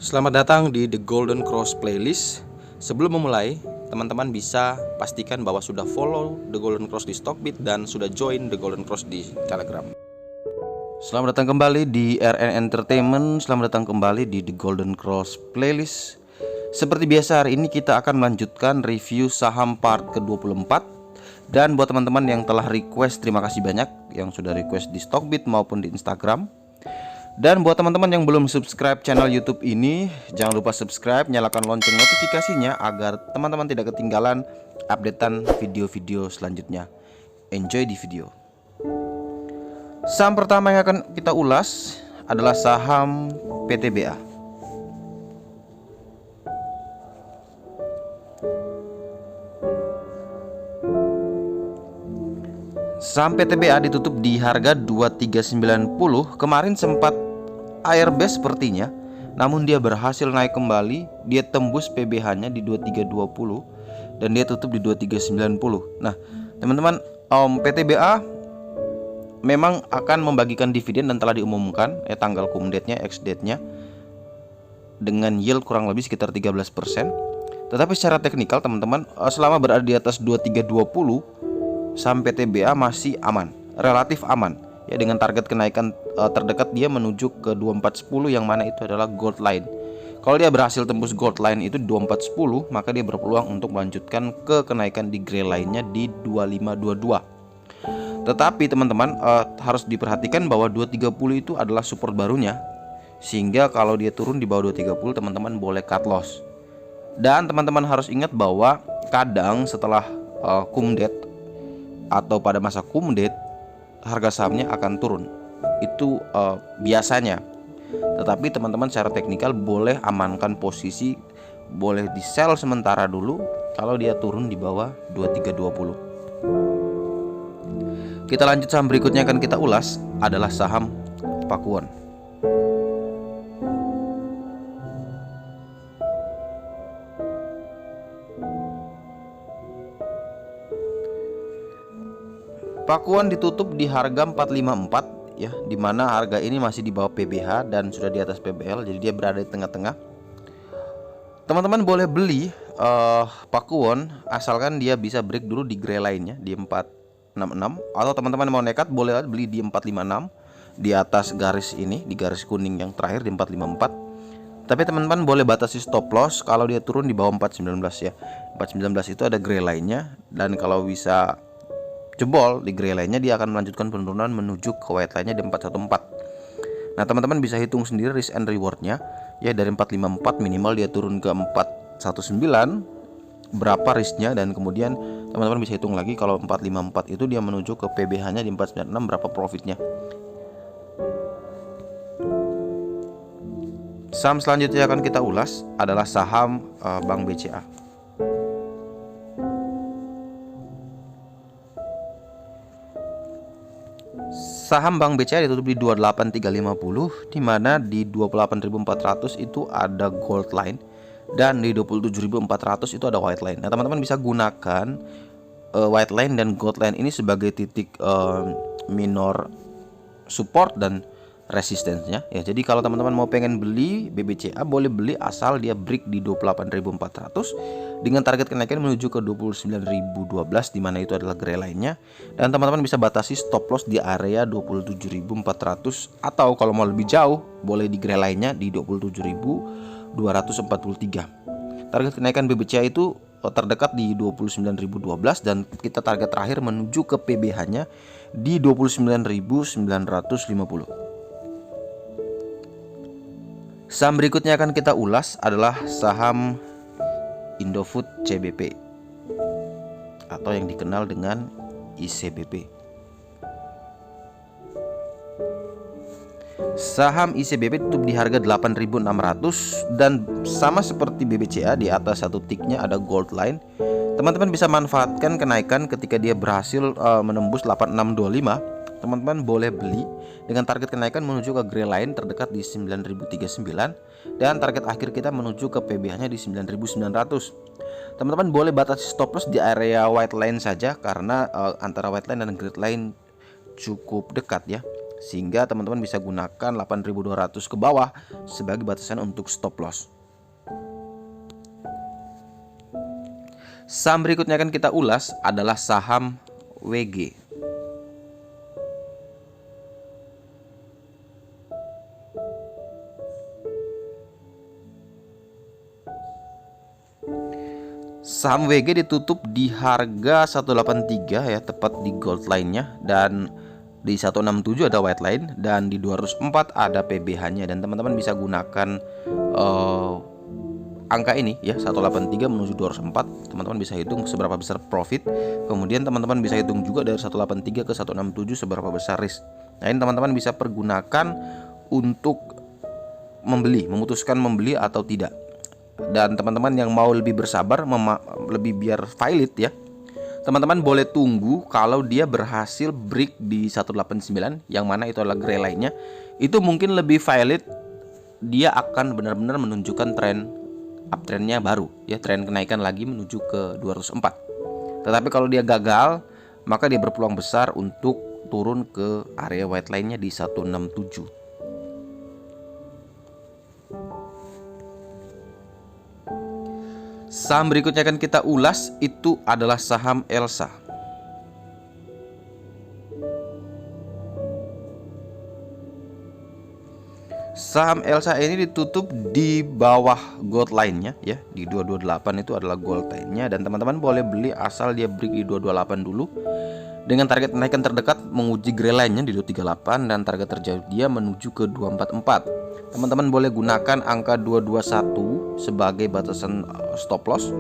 Selamat datang di The Golden Cross Playlist. Sebelum memulai, teman-teman bisa pastikan bahwa sudah follow The Golden Cross di Stockbit dan sudah join The Golden Cross di Telegram. Selamat datang kembali di RN Entertainment. Selamat datang kembali di The Golden Cross Playlist. Seperti biasa, hari ini kita akan melanjutkan review saham part ke-24. Dan buat teman-teman yang telah request, terima kasih banyak yang sudah request di Stockbit maupun di Instagram. Dan buat teman-teman yang belum subscribe channel YouTube ini, jangan lupa subscribe, nyalakan lonceng notifikasinya agar teman-teman tidak ketinggalan updatean video-video selanjutnya. Enjoy di video. Saham pertama yang akan kita ulas adalah saham PTBA. Saham PTBA ditutup di harga 2390. Kemarin sempat airbase sepertinya, namun dia berhasil naik kembali. Dia tembus PBH-nya di 2320 dan dia tutup di 2390. Nah, teman-teman, PTBA memang akan membagikan dividen dan telah diumumkan tanggal cum date-nya, ex date-nya dengan yield kurang lebih sekitar 13%. Tetapi secara teknikal, teman-teman, selama berada di atas 2320, saham PTBA masih aman, relatif aman ya, dengan target kenaikan terdekat dia menuju ke 2410 yang mana itu adalah gold line. Kalau dia berhasil tembus gold line itu 2410, maka dia berpeluang untuk melanjutkan ke kenaikan di gray line-nya di 2522. Tetapi teman-teman, harus diperhatikan bahwa 230 itu adalah support barunya, sehingga kalau dia turun di bawah 230 teman-teman boleh cut loss. Dan teman-teman harus ingat bahwa kadang setelah cum date atau pada masa cum date harga sahamnya akan turun. Itu biasanya. Tetapi teman-teman secara teknikal boleh amankan posisi, boleh di sell sementara dulu kalau dia turun di bawah 2320. Kita lanjut, saham berikutnya akan kita ulas adalah saham Pakuwon. Pakuwon ditutup di harga 454 ya, dimana harga ini masih di bawah PBH dan sudah di atas PBL, jadi dia berada di tengah-tengah. Teman-teman boleh beli Pakuwon asalkan dia bisa break dulu di gray line-nya di 466, atau teman-teman mau nekat boleh beli di 456 di atas garis ini, di garis kuning yang terakhir di 454. Tapi teman-teman boleh batasi stop loss kalau dia turun di bawah 419 ya. 419 itu ada gray line-nya, dan kalau bisa jebol di gray line-nya dia akan melanjutkan penurunan menuju ke white line-nya di 414. Nah, teman-teman bisa hitung sendiri risk and reward-nya ya, dari 454 minimal dia turun ke 419 berapa risknya, dan kemudian teman-teman bisa hitung lagi kalau 454 itu dia menuju ke PBH-nya di 496 berapa profitnya. Saham selanjutnya akan kita ulas adalah saham Bank BCA. Saham Bank BCA ditutup di 28350, di mana di 28.400 itu ada gold line dan di 27.400 itu ada white line. Nah, teman-teman bisa gunakan white line dan gold line ini sebagai titik minor support dan resistance-nya ya. Jadi kalau teman-teman mau pengen beli BBCA boleh beli asal dia break di 28.400 dengan target kenaikan menuju ke 29.012, di mana itu adalah gray line-nya, dan teman-teman bisa batasi stop loss di area 27.400, atau kalau mau lebih jauh boleh di gray line-nya di 27.243. Target kenaikan BBCA itu terdekat di 29.012 dan kita target terakhir menuju ke PBH-nya di 29.950. Saham berikutnya akan kita ulas adalah saham Indofood CBP atau yang dikenal dengan ICBP. Saham ICBP tutup di harga 8.600 dan sama seperti BBCA di atas satu ticknya ada gold line. Teman-teman bisa manfaatkan kenaikan ketika dia berhasil menembus 8625. Teman-teman boleh beli dengan target kenaikan menuju ke gray line terdekat di 9039 dan target akhir kita menuju ke PBH-nya di 9900. Teman-teman boleh batasi stop loss di area white line saja karena antara white line dan gray line cukup dekat ya. sehingga teman-teman bisa gunakan 8.200 ke bawah sebagai batasan untuk stop loss. Saham berikutnya akan kita ulas adalah saham WG. Saham WG ditutup di harga 183 ya, tepat di gold line-nya, dan di 167 ada white line, dan di 204 ada PBH-nya. Dan teman-teman bisa gunakan angka ini ya, 183 menuju 204. Teman-teman bisa hitung seberapa besar profit. Kemudian teman-teman bisa hitung juga dari 183 ke 167 seberapa besar risk. Nah, ini teman-teman bisa pergunakan untuk membeli, memutuskan membeli atau tidak. Dan teman-teman yang mau lebih bersabar, lebih biar valid ya, teman-teman boleh tunggu kalau dia berhasil break di 189, yang mana itu adalah gray line-nya. Itu mungkin lebih valid, dia akan benar-benar menunjukkan tren uptrendnya baru ya, tren kenaikan lagi menuju ke 204. Tetapi kalau dia gagal, maka dia berpeluang besar untuk turun ke area white line-nya di 167. Saham berikutnya akan kita ulas itu adalah saham Elsa. Saham Elsa ini ditutup di bawah gold line-nya ya, di 228 itu adalah gold line-nya, dan teman-teman boleh beli asal dia break di 228 dulu. Dengan target kenaikan terdekat menguji gray line-nya di 238 dan target terjauh dia menuju ke 244. Teman-teman boleh gunakan angka 221 sebagai batasan stop loss,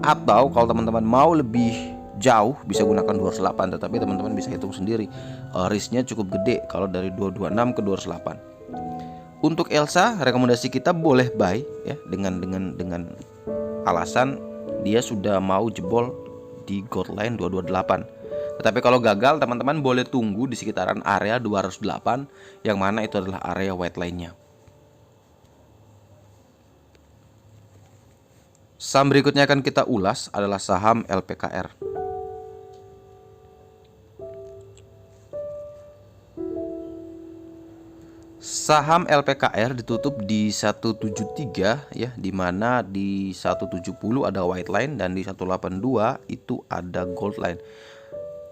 atau kalau teman-teman mau lebih jauh bisa gunakan 208, tetapi teman-teman bisa hitung sendiri risknya cukup gede kalau dari 226 ke 208. Untuk Elsa, rekomendasi kita boleh buy ya, dengan alasan dia sudah mau jebol di gold line 228. Tetapi kalau gagal, teman-teman boleh tunggu di sekitaran area 208, yang mana itu adalah area white line-nya. Saham berikutnya akan kita ulas adalah saham LPKR. Saham LPKR ditutup di 173 ya, di mana di 170 ada white line dan di 182 itu ada gold line.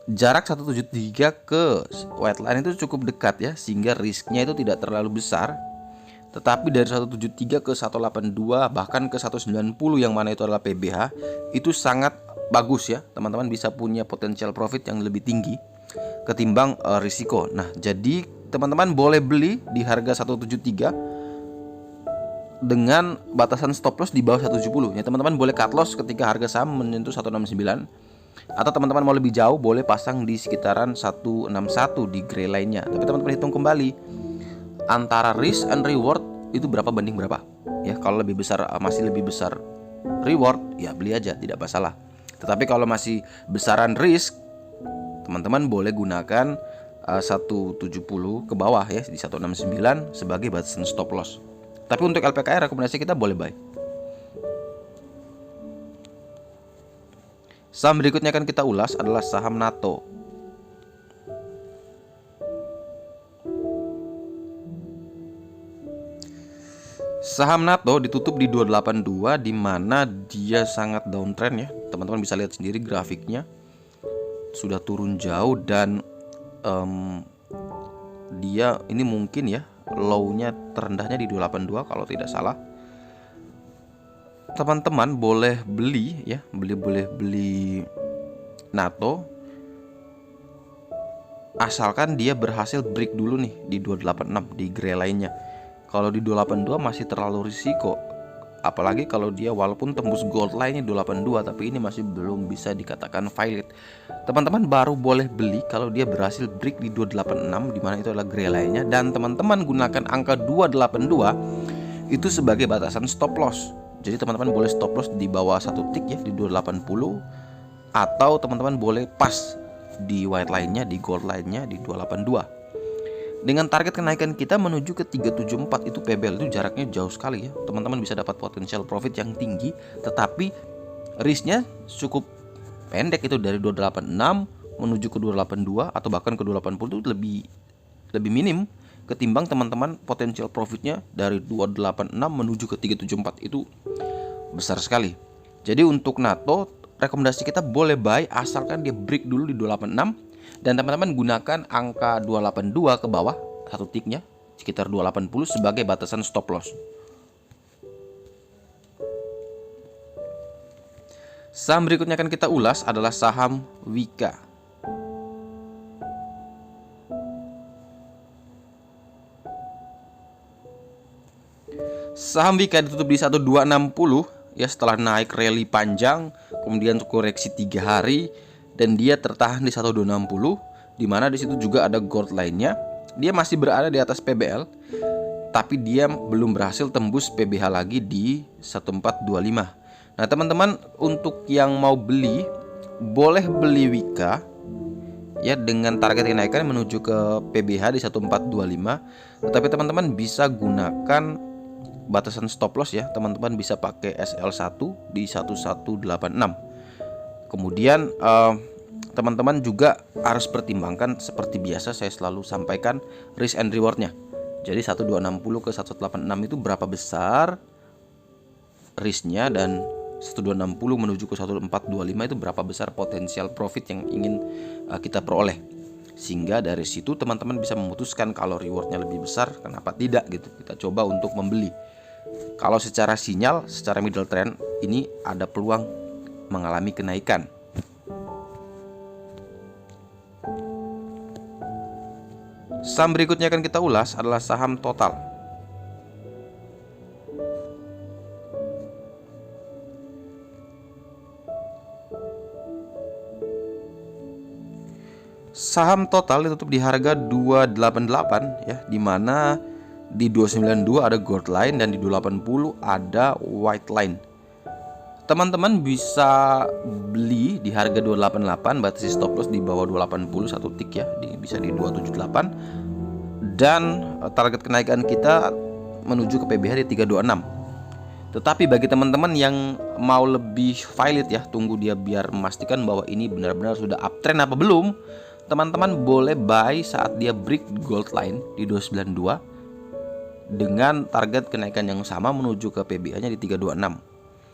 Jarak 173 ke white line itu cukup dekat ya, sehingga risknya itu tidak terlalu besar. Tetapi dari 173 ke 182 bahkan ke 190, yang mana itu adalah PBH, itu sangat bagus ya. Teman-teman bisa punya potensial profit yang lebih tinggi ketimbang risiko. Nah, jadi teman-teman boleh beli di harga 173 dengan batasan stop loss di bawah 170 ya. Teman-teman boleh cut loss ketika harga saham menyentuh 169, atau teman-teman mau lebih jauh boleh pasang di sekitaran 161 di gray line-nya. Tapi teman-teman hitung kembali antara risk and reward itu berapa banding berapa ya. Kalau lebih besar, masih lebih besar reward, ya beli aja, tidak masalah. Tetapi kalau masih besaran risk, teman-teman boleh gunakan 170 ke bawah ya, di 169 sebagai batasan stop loss. Tapi untuk LPKR rekomendasi kita boleh buy. Saham berikutnya akan kita ulas adalah saham NATO. Saham NATO ditutup di 282, di mana dia sangat downtrend ya. Teman-teman bisa lihat sendiri grafiknya sudah turun jauh, dan dia ini mungkin ya low-nya terendahnya di 282 kalau tidak salah. Teman-teman boleh beli ya, boleh beli NATO asalkan dia berhasil break dulu nih di 286 di gray line-nya. Kalau di 282 masih terlalu risiko, apalagi kalau dia walaupun tembus gold line-nya 282, tapi ini masih belum bisa dikatakan valid. Teman-teman baru boleh beli kalau dia berhasil break di 286, di mana itu adalah gray line-nya, dan teman-teman gunakan angka 282 itu sebagai batasan stop loss. Jadi teman-teman boleh stop loss di bawah 1 tick ya, di 280, atau teman-teman boleh pas di white line-nya, di gold line-nya di 282. Dengan target kenaikan kita menuju ke 374, itu PBL itu jaraknya jauh sekali ya. Teman-teman bisa dapat potensial profit yang tinggi, tetapi risknya cukup pendek, itu dari 286 menuju ke 282 atau bahkan ke 280 itu lebih lebih minim ketimbang teman-teman potensial profitnya dari 286 menuju ke 374 itu besar sekali. Jadi untuk NATO rekomendasi kita boleh buy asalkan dia break dulu di 286 dan teman-teman gunakan angka 282 ke bawah satu ticknya sekitar 280 sebagai batasan stop loss. Saham berikutnya akan kita ulas adalah saham Wika. Saham Wika ditutup di 1260 ya setelah naik rally panjang, kemudian koreksi 3 hari dan dia tertahan di 1260 di mana di situ juga ada gold lainnya. Dia masih berada di atas PBL tapi dia belum berhasil tembus PBH lagi di 1425. Nah, teman-teman untuk yang mau beli boleh beli Wika ya dengan target kenaikan menuju ke PBH di 1425. Tetapi teman-teman bisa gunakan batasan stop loss ya. Teman-teman bisa pakai SL1 di 1186. Kemudian teman-teman juga harus pertimbangkan seperti biasa saya selalu sampaikan risk and rewardnya. Jadi 1260 ke 1186 itu berapa besar risknya dan 1260 menuju ke 1425 itu berapa besar potensial profit yang ingin kita peroleh. Sehingga dari situ teman-teman bisa memutuskan kalau rewardnya lebih besar, kenapa tidak gitu. Kita coba untuk membeli. Kalau secara sinyal, secara middle trend ini ada peluang mengalami kenaikan. Saham berikutnya akan kita ulas adalah saham Total. Saham Total ditutup di harga 288 ya, dimana di 292 ada gold line dan di 280 ada white line. Teman-teman bisa beli di harga 288, batas stop loss di bawah 280 satu tick ya, bisa di 278 dan target kenaikan kita menuju ke PBH di 326. Tetapi bagi teman-teman yang mau lebih valid ya, tunggu dia biar memastikan bahwa ini benar-benar sudah uptrend apa belum, teman-teman boleh buy saat dia break gold line di 292 dengan target kenaikan yang sama menuju ke PBH-nya di 326.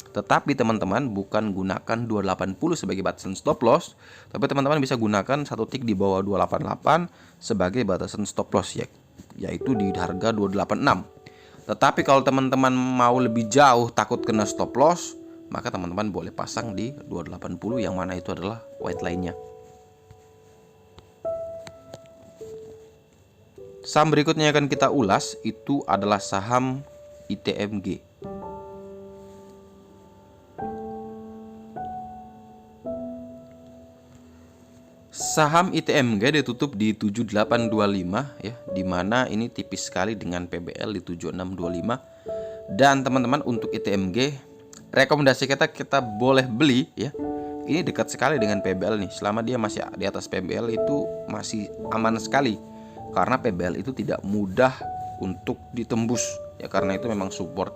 Tetapi teman-teman bukan gunakan 280 sebagai batasan stop loss, tapi teman-teman bisa gunakan satu tick di bawah 288 sebagai batasan stop loss ya, yaitu di harga 286. Tetapi kalau teman-teman mau lebih jauh takut kena stop loss, maka teman-teman boleh pasang di 280 yang mana itu adalah white line-nya. Saham berikutnya yang akan kita ulas itu adalah saham ITMG. Saham ITMG ditutup di 7825 ya, dimana ini tipis sekali dengan PBL di 7625. Dan teman-teman untuk ITMG rekomendasi kita boleh beli ya. Ini dekat sekali dengan PBL nih. Selama dia masih di atas PBL itu masih aman sekali. Karena PBL itu tidak mudah untuk ditembus ya, karena itu memang support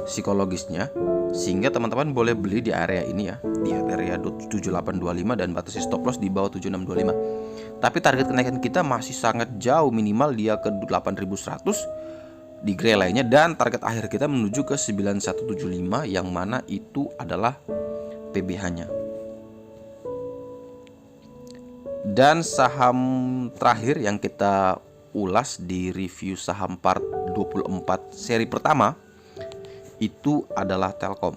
psikologisnya. Sehingga teman-teman boleh beli di area ini ya, di area 7825 dan batas stop loss di bawah 7625. Tapi target kenaikan kita masih sangat jauh, minimal dia ke 8100 di gray lainnya, dan target akhir kita menuju ke 9175 yang mana itu adalah PBH-nya. Dan saham terakhir yang kita ulas di review saham part 24 seri pertama itu adalah Telkom.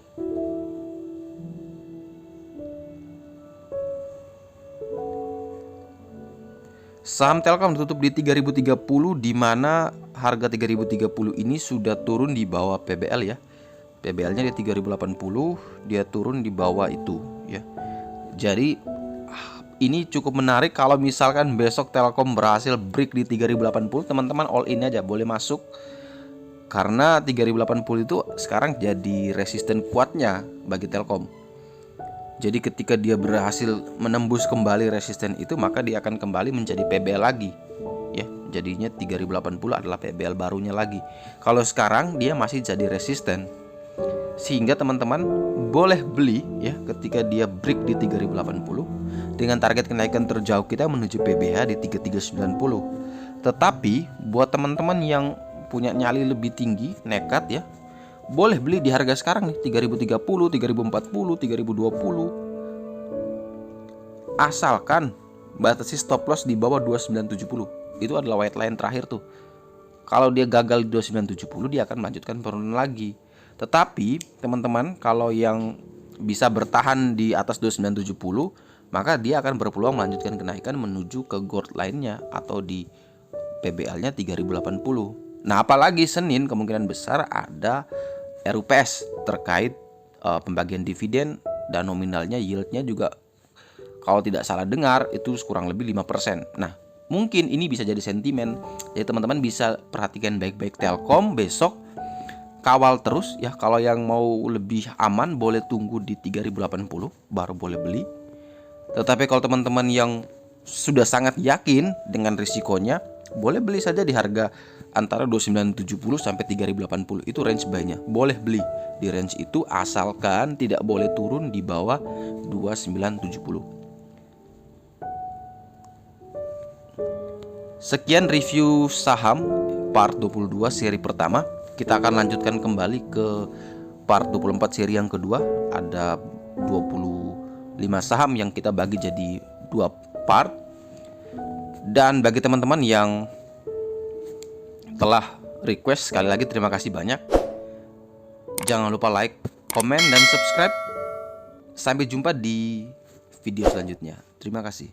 Saham Telkom ditutup di 3030 di mana harga 3030 ini sudah turun di bawah PBL ya. PBL-nya di 3080, dia turun di bawah itu ya. Jadi ini cukup menarik kalau misalkan besok Telkom berhasil break di 3080, teman-teman all in aja, boleh masuk. Karena 3080 itu sekarang jadi resisten kuatnya bagi Telkom. Jadi ketika dia berhasil menembus kembali resisten itu, maka dia akan kembali menjadi PBL lagi. Ya, jadinya 3080 adalah PBL barunya lagi. Kalau sekarang dia masih jadi resisten. Sehingga teman-teman boleh beli ya ketika dia break di 3080 dengan target kenaikan terjauh kita menuju PBH di 3390. Tetapi buat teman-teman yang punya nyali lebih tinggi, nekat ya, boleh beli di harga sekarang nih 3030, 3040, 3020. Asalkan batasi stop loss di bawah 2970. Itu adalah white line terakhir tuh. Kalau dia gagal di 2970, dia akan melanjutkan penurunan lagi. Tetapi teman-teman, kalau yang bisa bertahan di atas 2970, maka dia akan berpeluang melanjutkan kenaikan menuju ke gold line-nya atau di PBL-nya 3080. Nah, apalagi Senin kemungkinan besar ada RUPS terkait pembagian dividen dan nominalnya, yieldnya juga kalau tidak salah dengar itu kurang lebih 5%. Nah, mungkin ini bisa jadi sentimen. Jadi teman-teman bisa perhatikan baik-baik Telkom besok, kawal terus ya. Kalau yang mau lebih aman boleh tunggu di 3080 baru boleh beli. Tetapi kalau teman-teman yang sudah sangat yakin dengan risikonya, boleh beli saja di harga antara 2970 sampai 3080. Itu range buy-nya. Boleh beli di range itu asalkan tidak boleh turun di bawah 2970. Sekian review saham part 22 seri pertama. Kita akan lanjutkan kembali ke part 24 seri yang kedua. Ada 25 saham yang kita bagi jadi 2 part. Dan bagi teman-teman yang telah request, sekali lagi terima kasih banyak. Jangan lupa like, komen, dan subscribe. Sampai jumpa di video selanjutnya. Terima kasih.